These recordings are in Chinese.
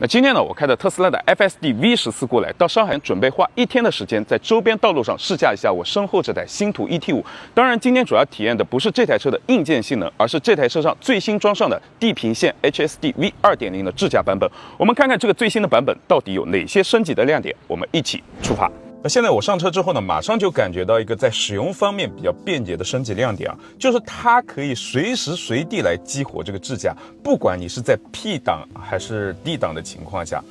那今天呢，我开着特斯拉的 FSD V14过来，到上海准备花1天的时间，在周边道路上试驾一下我身后这台星途 ET5。当然，今天主要体验的不是这台车的硬件性能，而是这台车上最新装上的地平线 HSD V2.0 的智驾版本。我们看看这个最新的版本到底有哪些升级的亮点，我们一起出发。那现在我上车之后呢，马上就感觉到一个在使用方面比较便捷的升级亮点啊，就是它可以随时随地来激活这个智驾，不管你是在 P 档还是 D 档的情况下。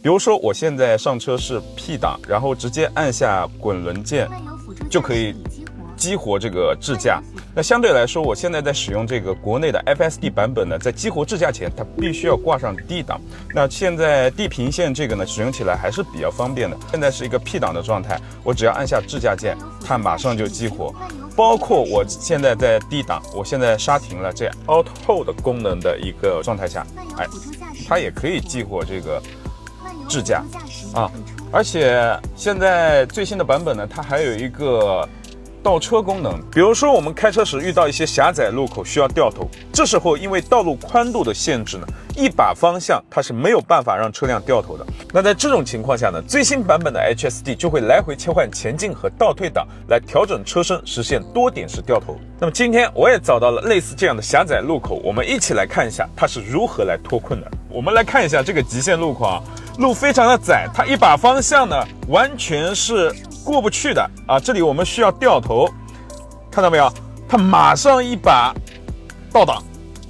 比如说我现在上车是 P 档，然后直接按下滚轮键就可以激活这个智驾。那相对来说，我现在在使用这个国内的 FSD 版本呢，在激活智驾前，它必须要挂上 D 档。那现在地平线这个呢，使用起来还是比较方便的。现在是一个 P 档的状态，我只要按下智驾键，它马上就激活。包括我现在在 D 档，我现在刹停了，这 Auto Hold 功能的一个状态下，它也可以激活这个智驾啊。而且现在最新的版本呢，它还有一个倒车功能。比如说我们开车时遇到一些狭窄路口需要掉头，这时候因为道路宽度的限制呢，一把方向它是没有办法让车辆掉头的。那在这种情况下呢，最新版本的 HSD 就会来回切换前进和倒退档，来调整车身，实现多点式掉头。那么今天我也找到了类似这样的狭窄路口，我们一起来看一下它是如何来脱困的。我们来看一下这个极限路口啊，路非常的窄，它一把方向呢完全是过不去的啊！这里我们需要掉头，看到没有？它马上一把倒档，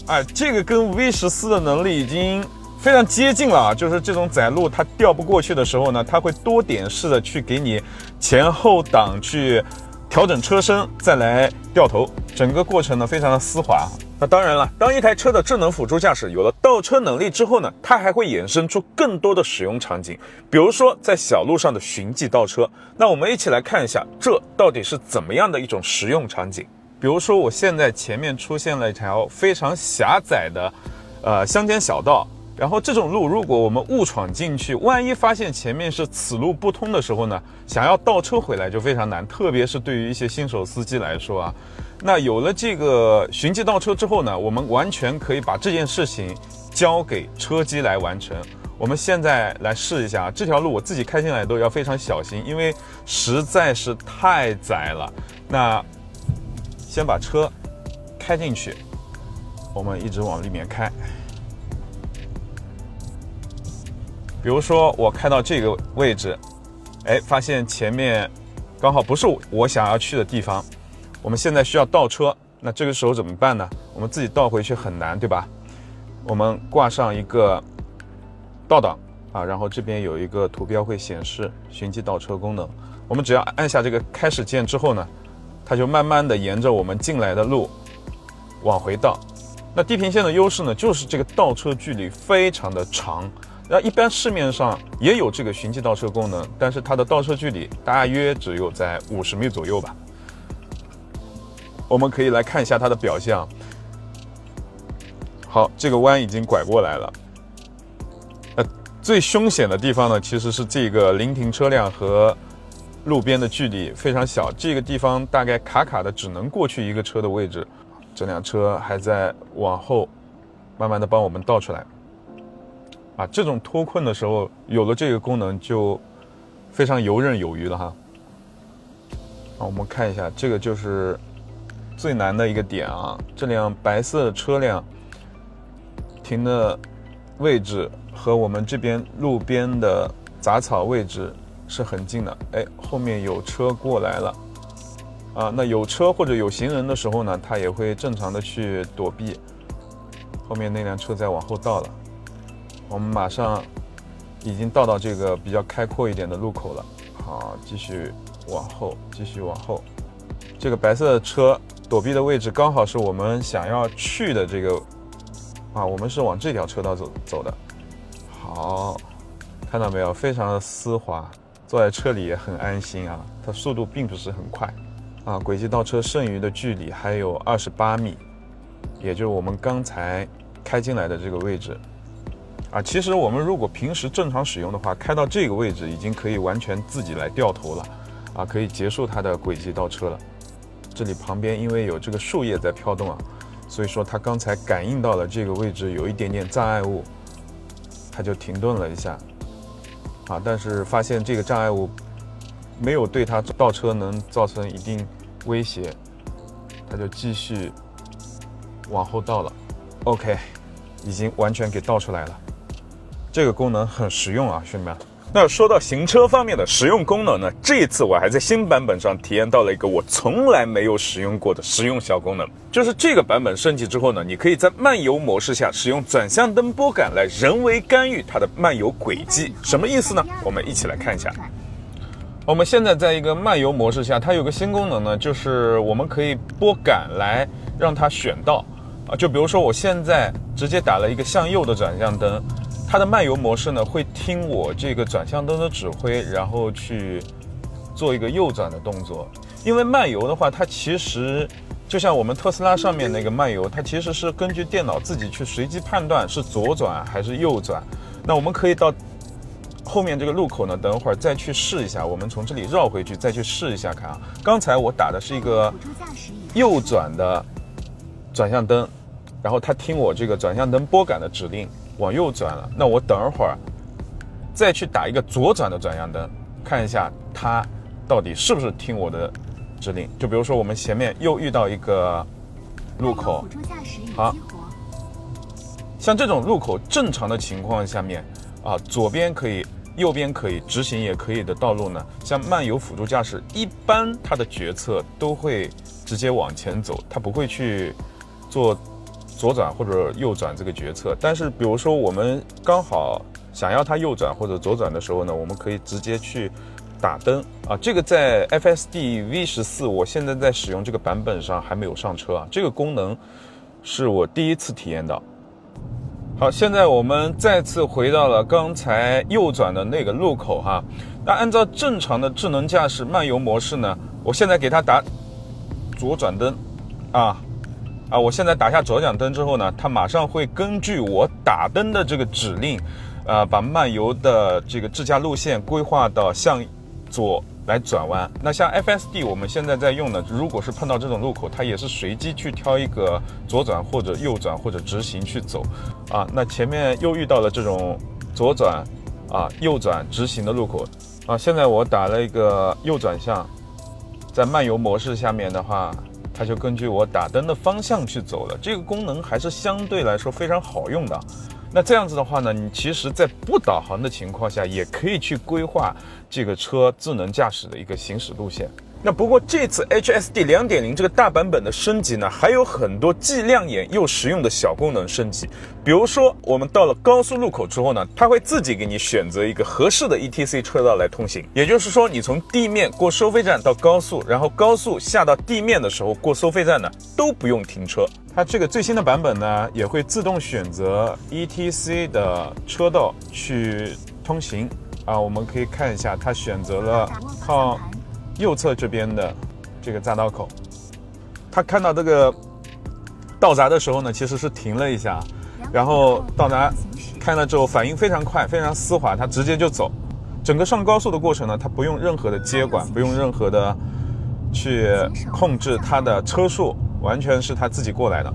哎，这个跟 V14的能力已经非常接近了啊！就是这种窄路它掉不过去的时候呢，它会多点式的去给你前后档去调整车身，再来掉头，整个过程呢非常的丝滑。那当然了，当一台车的智能辅助驾驶有了倒车能力之后呢，它还会衍生出更多的使用场景，比如说在小路上的循迹倒车。那我们一起来看一下，这到底是怎么样的一种实用场景。比如说我现在前面出现了一条非常狭窄的乡间小道，然后这种路如果我们误闯进去，万一发现前面是此路不通的时候呢，想要倒车回来就非常难，特别是对于一些新手司机来说啊。那有了这个循迹倒车之后呢，我们完全可以把这件事情交给车机来完成。我们现在来试一下，这条路我自己开进来都要非常小心，因为实在是太窄了。那先把车开进去，我们一直往里面开。比如说我开到这个位置，发现前面刚好不是我想要去的地方，我们现在需要倒车，那这个时候怎么办呢？我们自己倒回去很难，对吧？我们挂上一个倒档啊，然后这边有一个图标会显示循迹倒车功能，我们只要按下这个开始键之后呢，它就慢慢的沿着我们进来的路往回倒。那地平线的优势呢，就是这个倒车距离非常的长。那一般市面上也有这个循迹倒车功能，但是它的倒车距离大约只有在50米左右吧。我们可以来看一下它的表现。好，这个弯已经拐过来了。最凶险的地方呢，其实是这个临停车辆和路边的距离非常小，这个地方大概卡卡的只能过去一个车的位置。这辆车还在往后慢慢的帮我们倒出来。这种脱困的时候有了这个功能就非常游刃有余了哈。我们看一下，这个就是最难的一个点啊，这辆白色的车辆停的位置和我们这边路边的杂草位置是很近的。后面有车过来了那有车或者有行人的时候呢，它也会正常的去躲避。后面那辆车在往后倒了，我们马上已经到这个比较开阔一点的路口了。好，继续往后，继续往后。这个白色的车躲避的位置刚好是我们想要去的这个我们是往这条车道走的。好，看到没有，非常的丝滑，坐在车里也很安心啊。它速度并不是很快轨迹倒车剩余的距离还有28米，也就是我们刚才开进来的这个位置其实我们如果平时正常使用的话，开到这个位置已经可以完全自己来掉头了可以结束它的轨迹倒车了。这里旁边因为有这个树叶在飘动所以说它刚才感应到了这个位置有一点点障碍物，它就停顿了一下，啊，但是发现这个障碍物没有对它倒车能造成一定威胁，它就继续往后倒了。OK， 已经完全给倒出来了。这个功能很实用啊，兄弟们。那说到行车方面的实用功能呢，这一次我还在新版本上体验到了一个我从来没有使用过的实用小功能，就是这个版本升级之后呢，你可以在漫游模式下使用转向灯拨杆来人为干预它的漫游轨迹。什么意思呢？我们一起来看一下。我们现在在一个漫游模式下，它有个新功能呢，就是我们可以拨杆来让它选道啊。就比如说我现在直接打了一个向右的转向灯，它的漫游模式呢会听我这个转向灯的指挥，然后去做一个右转的动作。因为漫游的话，它其实就像我们特斯拉上面那个漫游，它其实是根据电脑自己去随机判断是左转还是右转。那我们可以到后面这个路口呢，等会儿再去试一下，我们从这里绕回去再去试一下看啊。刚才我打的是一个右转的转向灯，然后它听我这个转向灯拨杆的指令往右转了，那我等会儿再去打一个左转的转向灯，看一下它到底是不是听我的指令。就比如说我们前面又遇到一个路口，好，像这种路口正常的情况下面啊，左边可以右边可以直行也可以的道路呢，像漫游辅助驾驶一般它的决策都会直接往前走，它不会去做左转或者右转这个决策。但是比如说我们刚好想要它右转或者左转的时候呢，我们可以直接去打灯啊。这个在 FSD V14 我现在在使用这个版本上还没有上车啊，这个功能是我第一次体验到。好，现在我们再次回到了刚才右转的那个路口哈。那按照正常的智能驾驶漫游模式呢，我现在给它打左转灯我现在打下左转灯之后呢，它马上会根据我打灯的这个指令，把漫游的这个自驾路线规划到向左来转弯。那像 FSD 我们现在在用的，如果是碰到这种路口，它也是随机去挑一个左转或者右转或者直行去走啊。那前面又遇到了这种左转右转直行的路口啊。现在我打了一个右转向，在漫游模式下面的话，它就根据我打灯的方向去走了。这个功能还是相对来说非常好用的。那这样子的话呢，你其实在不导航的情况下也可以去规划这个车智能驾驶的一个行驶路线。那不过这次 HSD 2.0 这个大版本的升级呢，还有很多既亮眼又实用的小功能升级。比如说我们到了高速路口之后呢，它会自己给你选择一个合适的 ETC 车道来通行。也就是说你从地面过收费站到高速，然后高速下到地面的时候过收费站呢，都不用停车。它这个最新的版本呢，也会自动选择 ETC 的车道去通行啊。我们可以看一下，它选择了靠右侧这边的这个匝道口。它看到这个道闸的时候呢，其实是停了一下，然后道闸开了之后反应非常快，非常丝滑，它直接就走。整个上高速的过程呢，它不用任何的接管，不用任何的去控制它的车速，完全是它自己过来的。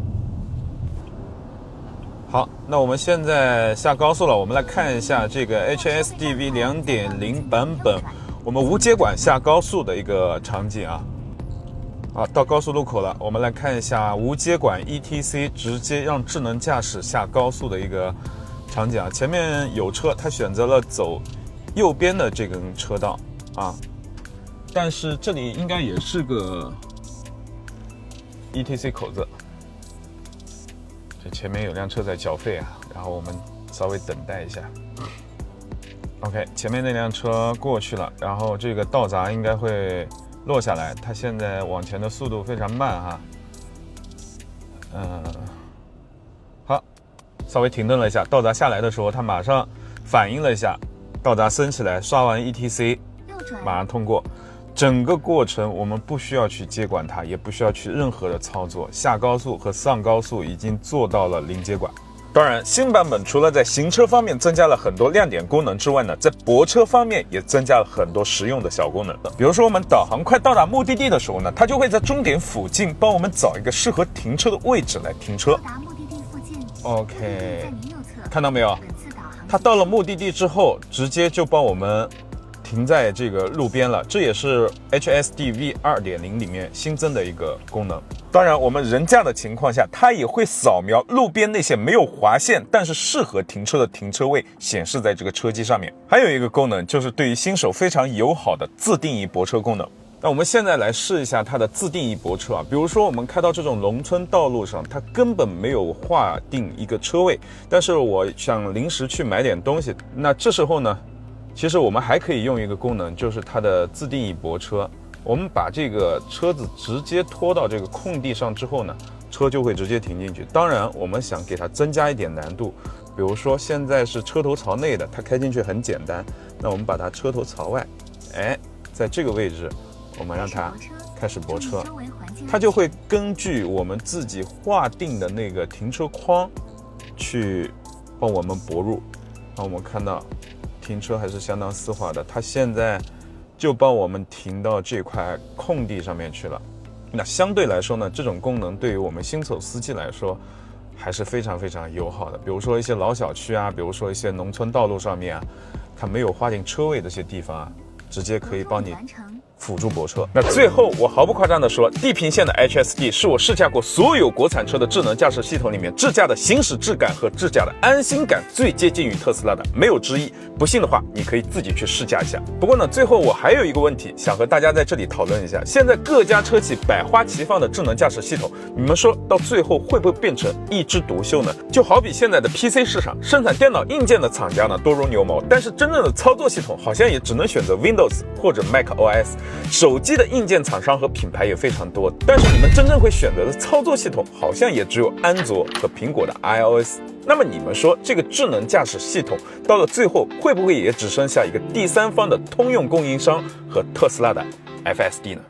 好，那我们现在下高速了，我们来看一下这个 HSDV 2.0 版本我们无接管下高速的一个场景啊。好，到高速路口了，我们来看一下无接管 ETC 直接让智能驾驶下高速的一个场景啊。前面有车，它选择了走右边的这根车道啊，但是这里应该也是个 ETC 口子。这前面有辆车在缴费啊，然后我们稍微等待一下。OK， 前面那辆车过去了，然后这个道闸应该会落下来，它现在往前的速度非常慢哈。好，稍微停顿了一下，道闸下来的时候，它马上反应了一下，道闸升起来，刷完 ETC， 马上通过。整个过程我们不需要去接管它，也不需要去任何的操作，下高速和上高速已经做到了零接管。当然，新版本除了在行车方面增加了很多亮点功能之外呢，在泊车方面也增加了很多实用的小功能。比如说我们导航快到达目的地的时候呢，它就会在终点附近帮我们找一个适合停车的位置来停车。到达目的地附近 OK， 看到没有？它到了目的地之后，直接就帮我们停在这个路边了，这也是 HSD V2.0 里面新增的一个功能。当然，我们人驾的情况下，它也会扫描路边那些没有划线但是适合停车的停车位，显示在这个车机上面。还有一个功能就是对于新手非常友好的自定义泊车功能。那我们现在来试一下它的自定义泊车啊，比如说我们开到这种农村道路上，它根本没有划定一个车位，但是我想临时去买点东西，那这时候呢，其实我们还可以用一个功能，就是它的自定义泊车。我们把这个车子直接拖到这个空地上之后呢，车就会直接停进去。当然，我们想给它增加一点难度，比如说现在是车头朝内的，它开进去很简单。那我们把它车头朝外，在这个位置，我们让它开始泊车，它就会根据我们自己划定的那个停车框去帮我们泊入。那我们看到停车还是相当丝滑的，它现在就帮我们停到这块空地上面去了。那相对来说呢，这种功能对于我们新手司机来说还是非常非常友好的。比如说一些老小区啊，比如说一些农村道路上面啊，它没有划定车位这些地方啊，直接可以帮你辅助泊车。那最后我毫不夸张的说，地平线的 HSD 是我试驾过所有国产车的智能驾驶系统里面智驾的行驶质感和智驾的安心感最接近于特斯拉的，没有之一。不信的话，你可以自己去试驾一下。不过呢，最后我还有一个问题想和大家在这里讨论一下，现在各家车企百花齐放的智能驾驶系统，你们说到最后会不会变成一枝独秀呢？就好比现在的 PC 市场，生产电脑硬件的厂家呢多如牛毛，但是真正的操作系统好像也只能选择 Windows 或者 macOS。手机的硬件厂商和品牌也非常多，但是你们真正会选择的操作系统好像也只有安卓和苹果的 iOS。那么你们说这个智能驾驶系统到了最后会不会也只剩下一个第三方的通用供应商和特斯拉的 FSD 呢？